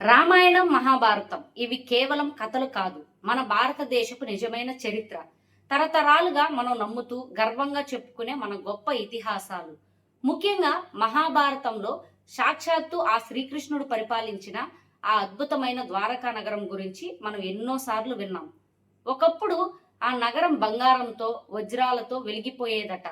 రామాయణం, మహాభారతం ఇవి కేవలం కథలు కాదు. మన భారతదేశపు నిజమైన చరిత్ర. తరతరాలుగా మనం నమ్ముతూ గర్వంగా చెప్పుకునే మన గొప్ప ఇతిహాసాలు. ముఖ్యంగా మహాభారతంలో సాక్షాత్తు ఆ శ్రీకృష్ణుడు పరిపాలించిన ఆ అద్భుతమైన ద్వారకా నగరం గురించి మనం ఎన్నోసార్లు విన్నాం. ఒకప్పుడు ఆ నగరం బంగారంతో, వజ్రాలతో వెలిగిపోయేదట.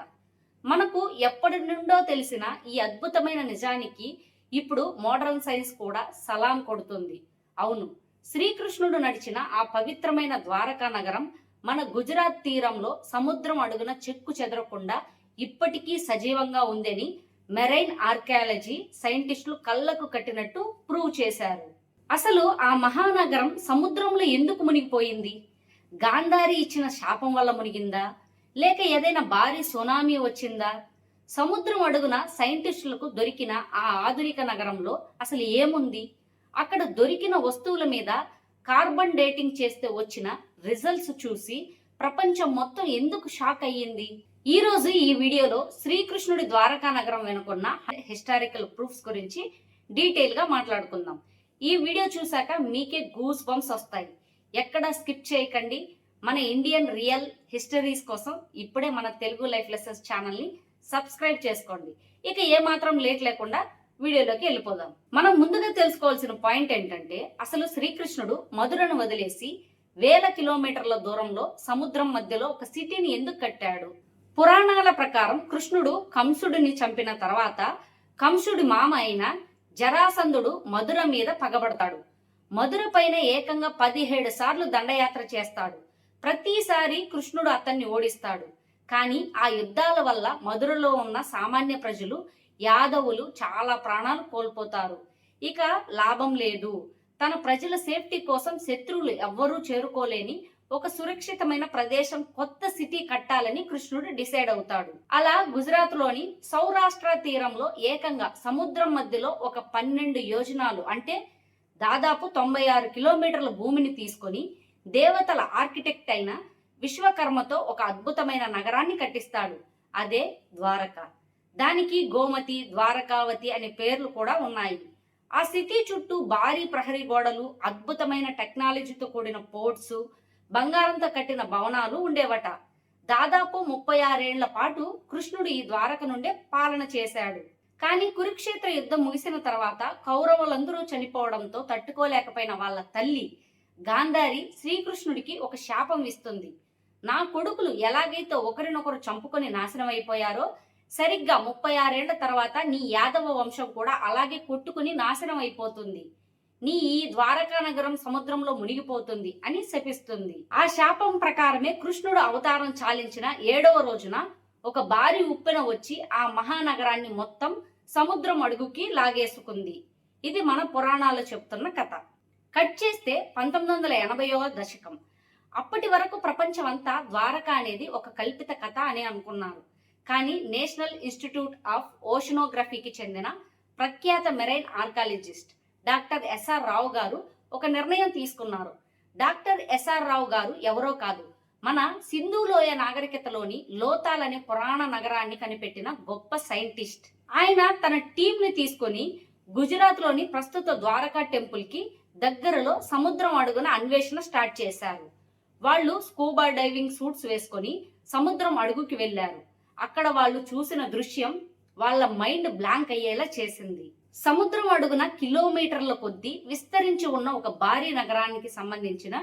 మనకు ఎప్పటి నుండో తెలిసిన ఈ అద్భుతమైన నిజానికి ఇప్పుడు మోడర్న్ సైన్స్ కూడా సలాం కొడుతుంది. అవును, శ్రీకృష్ణుడు నడిచిన ఆ పవిత్రమైన ద్వారకా నగరం మన గుజరాత్ తీరంలో సముద్రం అడుగున చెక్కు చెదరకుండా ఇప్పటికీ సజీవంగా ఉందని మెరైన్ ఆర్కియాలజీ సైంటిస్టులు కళ్ళకు కట్టినట్టు ప్రూవ్ చేశారు. అసలు ఆ మహానగరం సముద్రంలో ఎందుకు మునిగిపోయింది? గాంధారి ఇచ్చిన శాపం వల్ల మునిగిందా, లేక ఏదైనా భారీ సునామీ వచ్చిందా? సముద్రం అడుగున సైంటిస్టులకు దొరికిన ఆ ఆధునిక నగరంలో అసలు ఏముంది? అక్కడ దొరికిన వస్తువుల మీద కార్బన్ డేటింగ్ చేస్తే వచ్చిన రిజల్ట్స్ చూసి ప్రపంచం మొత్తం ఎందుకు షాక్ అయ్యింది? ఈ రోజు ఈ వీడియోలో శ్రీకృష్ణుడి ద్వారకా నగరం వెనుకున్న హిస్టారికల్ ప్రూఫ్స్ గురించి డీటెయిల్ గా మాట్లాడుకుందాం. ఈ వీడియో చూసాక మీకే గూస్ బంప్స్ వస్తాయి. ఎక్కడా స్కిప్ చేయకండి. మన ఇండియన్ రియల్ హిస్టరీస్ కోసం ఇప్పుడే మన తెలుగు లైఫ్ లెసన్స్ ఛానల్ని సబ్స్క్రైబ్ చేసుకోండి. ఇక ఏమాత్రం లేట్ లేకుండా వీడియోలోకి వెళ్ళిపోదాం. మనం ముందుగా తెలుసుకోవాల్సిన పాయింట్ ఏంటంటే, అసలు శ్రీకృష్ణుడు మధురను వదిలేసి వేల కిలోమీటర్ల దూరంలో సముద్రం మధ్యలో ఒక సిటీని ఎందుకు కట్టాడు? పురాణాల ప్రకారం కృష్ణుడు కంసుడిని చంపిన తర్వాత కంసుడి మామ అయిన జరాసంధుడు మధుర మీద పగబడతాడు. మధుర పైన ఏకంగా 17 సార్లు దండయాత్ర చేస్తాడు. ప్రతిసారి కృష్ణుడు అతన్ని ఓడిస్తాడు. కానీ ఆ యుద్ధాల వల్ల మధురలో ఉన్న సామాన్య ప్రజలు, యాదవులు చాలా ప్రాణాలు కోల్పోతారు. ఇక లాభం లేదు. తన ప్రజల సేఫ్టీ కోసం శత్రువులు ఎవ్వరూ చేరుకోలేని ఒక సురక్షితమైన ప్రదేశం, కొత్త సిటీ కట్టాలని కృష్ణుడు డిసైడ్ అవుతాడు. అలా గుజరాత్ లోని సౌరాష్ట్ర తీరంలో ఏకంగా సముద్రం మధ్యలో ఒక 12 యోజనాలు అంటే దాదాపు 96 కిలోమీటర్ల భూమిని తీసుకొని దేవతల ఆర్కిటెక్ట్ అయిన విశ్వకర్మతో ఒక అద్భుతమైన నగరాన్ని కట్టిస్తాడు. అదే ద్వారక. దానికి గోమతి, ద్వారకావతి అనే పేర్లు కూడా ఉన్నాయి. ఆ సిటీ చుట్టూ భారీ ప్రహరీ గోడలు, అద్భుతమైన టెక్నాలజీతో కూడిన పోర్ట్స్, బంగారంతో కట్టిన భవనాలు ఉండేవట. దాదాపు 36 ఏళ్ల పాటు కృష్ణుడు ఈ ద్వారక నుండే పాలన చేశాడు. కానీ కురుక్షేత్ర యుద్ధం ముగిసిన తర్వాత కౌరవులందరూ చనిపోవడంతో తట్టుకోలేకపోయిన వాళ్ళ తల్లి గాంధారి శ్రీకృష్ణుడికి ఒక శాపం ఇస్తుంది. నా కొడుకులు ఎలాగైతే ఒకరినొకరు చంపుకొని నాశనం అయిపోయారో, సరిగ్గా 36 ఏళ్ల తర్వాత నీ యాదవ వంశం కూడా అలాగే కొట్టుకుని నాశనం అయిపోతుంది. నీ ఈ ద్వారకా నగరం సముద్రంలో మునిగిపోతుంది అని శపిస్తుంది. ఆ శాపం ప్రకారమే కృష్ణుడు అవతారం చాలించిన 7వ రోజున ఒక భారీ ఉప్పెన వచ్చి ఆ మహానగరాన్ని మొత్తం సముద్రం అడుగుకి లాగేసుకుంది. ఇది మన పురాణాలు చెప్తున్న కథ. కట్ చేస్తే 1980వ దశకం. అప్పటి వరకు ప్రపంచం అంతా ద్వారక అనేది ఒక కల్పిత కథ అని అనుకున్నారు. కానీ నేషనల్ ఇన్స్టిట్యూట్ ఆఫ్ ఓషనోగ్రఫీకి చెందిన ప్రఖ్యాత మెరైన్ ఆర్కాలజిస్ట్ డాక్టర్ ఎస్ఆర్ రావు గారు ఒక నిర్ణయం తీసుకున్నారు. డాక్టర్ ఎస్ఆర్ రావు గారు ఎవరో కాదు, మన సింధు లోయ నాగరికతలోని లోతాల్ అనే పురాణ నగరాన్ని కనిపెట్టిన గొప్ప సైంటిస్ట్. ఆయన తన టీంని తీసుకొని గుజరాత్ లోని ప్రస్తుత ద్వారకా టెంపుల్ కి దగ్గరలో సముద్రం అడుగున అన్వేషణ స్టార్ట్ చేశారు. వాళ్ళు స్కూబా డైవింగ్ సూట్స్ వేసుకొని సముద్రం అడుగుకి వెళ్లారు. అక్కడ వాళ్ళు చూసిన దృశ్యం వాళ్ళ మైండ్ బ్లాంక్ అయ్యేలా చేసింది. సముద్రం అడుగున కిలోమీటర్ల కొద్దీ విస్తరించి ఉన్న ఒక భారీ నగరానికి సంబంధించిన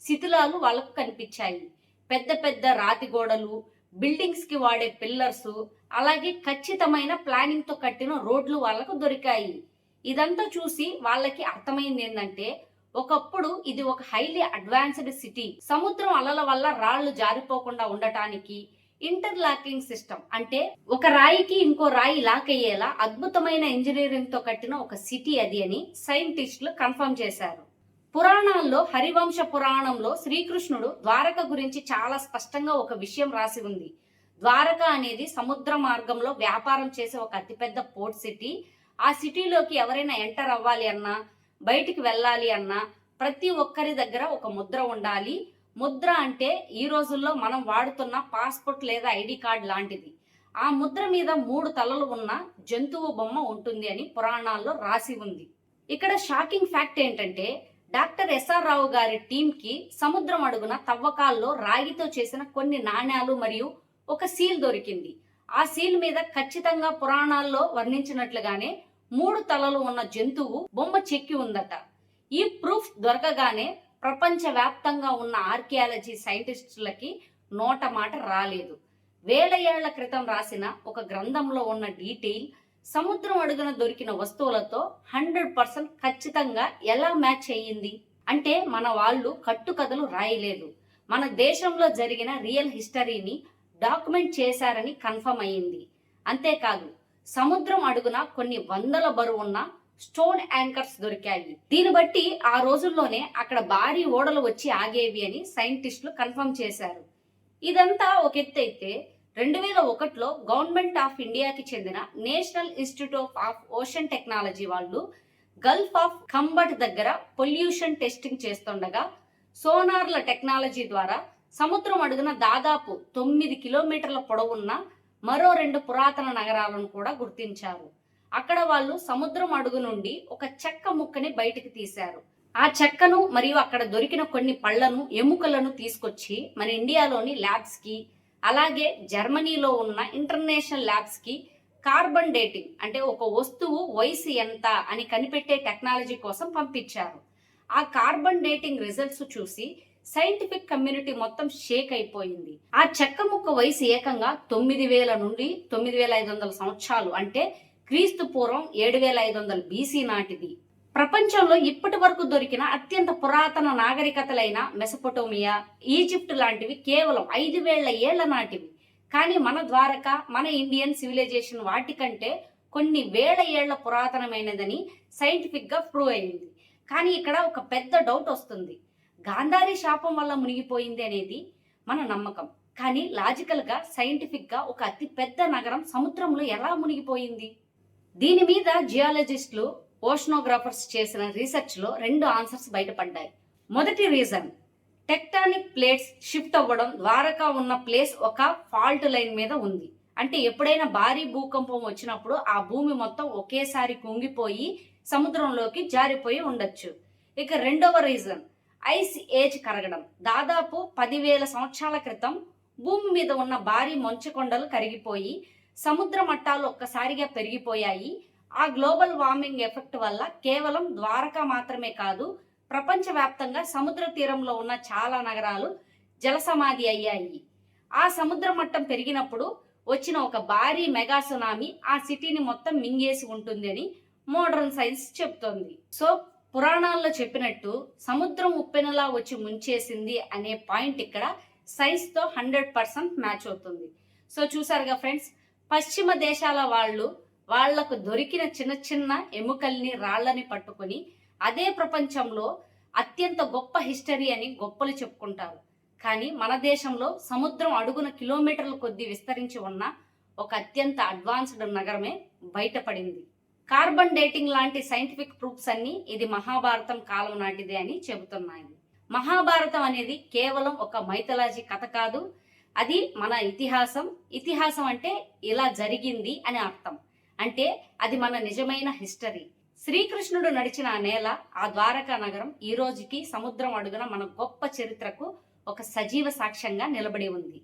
శిథిలాలు వాళ్ళకు కనిపించాయి. పెద్ద పెద్ద రాతి గోడలు, బిల్డింగ్స్ కి వాడే పిల్లర్స్, అలాగే ఖచ్చితమైన ప్లానింగ్ తో కట్టిన రోడ్లు వాళ్ళకు దొరికాయి. ఇదంతా చూసి వాళ్ళకి అర్థమైంది ఏంటంటే, ఒకప్పుడు ఇది ఒక హైలీ అడ్వాన్స్డ్ సిటీ. సముద్రం అలల వల్ల రాళ్లు జారిపోకుండా ఉండటానికి ఇంటర్లాకింగ్ సిస్టమ్, అంటే ఒక రాయికి ఇంకో రాయి లాక్ అయ్యేలా అద్భుతమైన ఇంజనీరింగ్ తో కట్టిన ఒక సిటీ అది అని సైంటిస్టులు కన్ఫర్మ్ చేశారు. పురాణాల్లో హరివంశ పురాణంలో శ్రీకృష్ణుడు ద్వారక గురించి చాలా స్పష్టంగా ఒక విషయం రాసి ఉంది. ద్వారక అనేది సముద్ర మార్గంలో వ్యాపారం చేసే ఒక అతిపెద్ద పోర్ట్ సిటీ. ఆ సిటీలోకి ఎవరైనా ఎంటర్ అవ్వాలి అన్నా, బయటికి వెళ్ళాలి అన్నా ప్రతి ఒక్కరి దగ్గర ఒక ముద్ర ఉండాలి. ముద్ర అంటే ఈ రోజుల్లో మనం వాడుతున్న పాస్పోర్ట్ లేదా ఐడి కార్డ్ లాంటిది. ఆ ముద్ర మీద 3 తలలు ఉన్న జంతువు బొమ్మ ఉంటుంది అని పురాణాల్లో రాసి ఉంది. ఇక్కడ షాకింగ్ ఫ్యాక్ట్ ఏంటంటే డాక్టర్ ఎస్ఆర్ రావు గారి టీంకి సముద్రం అడుగున తవ్వకాల్లో రాగితో చేసిన కొన్ని నాణ్యాలు మరియు ఒక సీల్ దొరికింది. ఆ సీల్ మీద ఖచ్చితంగా పురాణాల్లో వర్ణించినట్లుగానే 3 తలలు ఉన్న జంతువు బొమ్మ చెక్కి ఉందట. ఈ ప్రూఫ్ దొరకగానే ప్రపంచ వ్యాప్తంగా ఉన్న ఆర్కియాలజీ సైంటిస్టులకి నోట మాట రాలేదు. వేల ఏళ్ల క్రితం రాసిన ఒక గ్రంథంలో ఉన్న డీటెయిల్ సముద్రం అడుగున దొరికిన వస్తువులతో 100% ఖచ్చితంగా ఎలా మ్యాచ్ అయ్యింది అంటే మన వాళ్ళు కట్టుకథలు రాయలేదు, మన దేశంలో జరిగిన రియల్ హిస్టరీని డాక్యుమెంట్ చేశారని కన్ఫర్మ్ అయ్యింది. అంతేకాదు సముద్రం అడుగున కొన్ని వందల బరువున్న స్టోన్ యాంకర్స్ దొరికాయి. దీన్ని బట్టి ఆ రోజుల్లోనే అక్కడ భారీ ఓడలు వచ్చి ఆగేవి అని సైంటిస్టులు కన్ఫర్మ్ చేశారు. ఇదంతా ఒక ఎత్తు అయితే 2001లో గవర్నమెంట్ ఆఫ్ ఇండియాకి చెందిన national institute of ocean technology వాళ్ళు గల్ఫ్ ఆఫ్ ఖంబట్ దగ్గర పొల్యూషన్ టెస్టింగ్ చేస్తుండగా సోనార్ల టెక్నాలజీ ద్వారా సముద్రం అడుగున దాదాపు 9 కిలోమీటర్ల పొడవున్న మరో 2 పురాతన నగరాలను కూడా గుర్తించారు. అక్కడ వాళ్ళు సముద్రం అడుగు నుండి ఒక చెక్క ముక్కని బయటకు తీశారు. ఆ చెక్కను మరియు అక్కడ దొరికిన కొన్ని పళ్లను, ఎముకలను తీసుకొచ్చి మన ఇండియాలోని ల్యాబ్స్ కి, అలాగే జర్మనీలో ఉన్న ఇంటర్నేషనల్ ల్యాబ్స్ కి కార్బన్ డేటింగ్ అంటే ఒక వస్తువు వయసు ఎంత అని కనిపెట్టే టెక్నాలజీ కోసం పంపించారు. ఆ కార్బన్ డేటింగ్ రిజల్ట్స్ చూసి సైంటిఫిక్ కమ్యూనిటీ మొత్తం షేక్ అయిపోయింది. ఆ చెక్క ముక్క వయసు ఏకంగా 9000 నుండి 9500 సంవత్సరాలు అంటే క్రీస్తు పూర్వం 7500 బీసీ నాటిది. ప్రపంచంలో ఇప్పటి వరకు దొరికిన అత్యంత పురాతన నాగరికతలైన మెసొపొటోమియా, ఈజిప్ట్ లాంటివి కేవలం 5000 ఏళ్ల నాటివి. కానీ మన ద్వారక, మన ఇండియన్ సివిలైజేషన్ వాటికంటే కొన్ని వేల ఏళ్ల పురాతనమైనదని సైంటిఫిక్ గా ప్రూవ్ అయింది. కానీ ఇక్కడ ఒక పెద్ద డౌట్ వస్తుంది. గాంధారి శాపం వల్ల మునిగిపోయింది అనేది మన నమ్మకం, కానీ లాజికల్ గా, సైంటిఫిక్ గా ఒక అతి పెద్ద నగరం సముద్రంలో ఎలా మునిగిపోయింది? దీని మీద జియాలజిస్టులు, ఓషనోగ్రాఫర్స్ చేసిన రీసెర్చ్ లో 2 ఆన్సర్స్ బయటపడ్డాయి. మొదటి రీజన్, టెక్టానిక్ ప్లేట్స్ షిఫ్ట్ అవ్వడం. ద్వారకా ఉన్న ప్లేస్ ఒక ఫాల్ట్ లైన్ మీద ఉంది. అంటే ఎప్పుడైనా భారీ భూకంపం వచ్చినప్పుడు ఆ భూమి మొత్తం ఒకేసారి కుంగిపోయి సముద్రంలోకి జారిపోయి ఉండొచ్చు. ఇక రెండవ రీజన్, ఐస్ ఏజ్ కరగడం. దాదాపు 10,000 సంవత్సరాల క్రితం భూమి మీద ఉన్న భారీ మంచు కొండలు కరిగిపోయి సముద్ర మట్టాలు ఒక్కసారిగా పెరిగిపోయాయి. ఆ గ్లోబల్ వార్మింగ్ ఎఫెక్ట్ వల్ల కేవలం ద్వారకా మాత్రమే కాదు, ప్రపంచవ్యాప్తంగా సముద్ర తీరంలో ఉన్న చాలా నగరాలు జలసమాధి అయ్యాయి. ఆ సముద్ర మట్టం పెరిగినప్పుడు వచ్చిన ఒక భారీ మెగా సునామీ ఆ సిటీని మొత్తం మింగేసి ఉంటుంది అని మోడర్న్ సైన్స్ చెప్తోంది. సో పురాణాల్లో చెప్పినట్టు సముద్రం ఉప్పెనలా వచ్చి ముంచేసింది అనే పాయింట్ ఇక్కడ సైన్స్ తో 100% మ్యాచ్ అవుతుంది. సో చూసారుగా ఫ్రెండ్స్, పశ్చిమ దేశాల వాళ్లకు దొరికిన చిన్న చిన్న ఎముకల్ని, రాళ్లని పట్టుకొని అదే ప్రపంచంలో అత్యంత గొప్ప హిస్టరీ అని గొప్పలు చెప్పుకుంటారు. కానీ మన దేశంలో సముద్రం అడుగున కిలోమీటర్ల కొద్దీ విస్తరించి ఉన్న ఒక అత్యంత అడ్వాన్స్డ్ నగరమే బయటపడింది. కార్బన్ డేటింగ్ లాంటి సైంటిఫిక్ ప్రూఫ్స్ అన్ని ఇది మహాభారతం కాలం నాటిదే అని చెబుతున్నాయి. మహాభారతం అనేది కేవలం ఒక మైథాలజీ కథ కాదు, అది మన ఇతిహాసం. ఇతిహాసం అంటే ఇలా జరిగింది అని అర్థం. అంటే అది మన నిజమైన హిస్టరీ. శ్రీకృష్ణుడు నడిచిన ఆ నేల, ఆ ద్వారకా నగరం ఈ రోజుకి సముద్రం అడుగున మన గొప్ప చరిత్రకు ఒక సజీవ సాక్ష్యంగా నిలబడి ఉంది.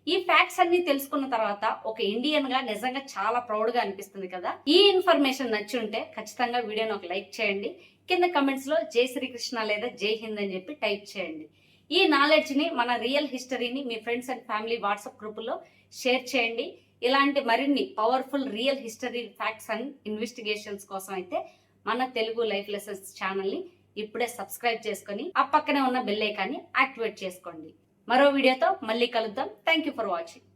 ఈ ఫ్యాక్ట్స్ అన్ని తెలుసుకున్న తర్వాత ఒక ఇండియన్ గా నిజంగా చాలా ప్రౌడ్ గా అనిపిస్తుంది కదా. ఈ ఇన్ఫర్మేషన్ నచ్చి ఉంటే ఖచ్చితంగా వీడియోని ఒక లైక్ చేయండి. కింద కమెంట్స్ లో జై శ్రీకృష్ణ లేదా జై హింద్ అని చెప్పి టైప్ చేయండి. ఈ నాలెడ్జ్ ని, మన రియల్ హిస్టరీని మీ ఫ్రెండ్స్ అండ్ ఫ్యామిలీ వాట్సాప్ గ్రూపుల్లో షేర్ చేయండి. ఇలాంటి మరిన్ని powerful real history facts and investigations కోసం అయితే మన తెలుగు లైఫ్ లెసన్స్ ఛానల్ ని ఇప్పుడే సబ్స్క్రైబ్ చేసుకొని ఆ పక్కనే ఉన్న బెల్ ఐకాన్ని యాక్టివేట్ చేసుకోండి. మరో వీడియోతో మళ్ళీ కలుద్దాం. Thank you for watching.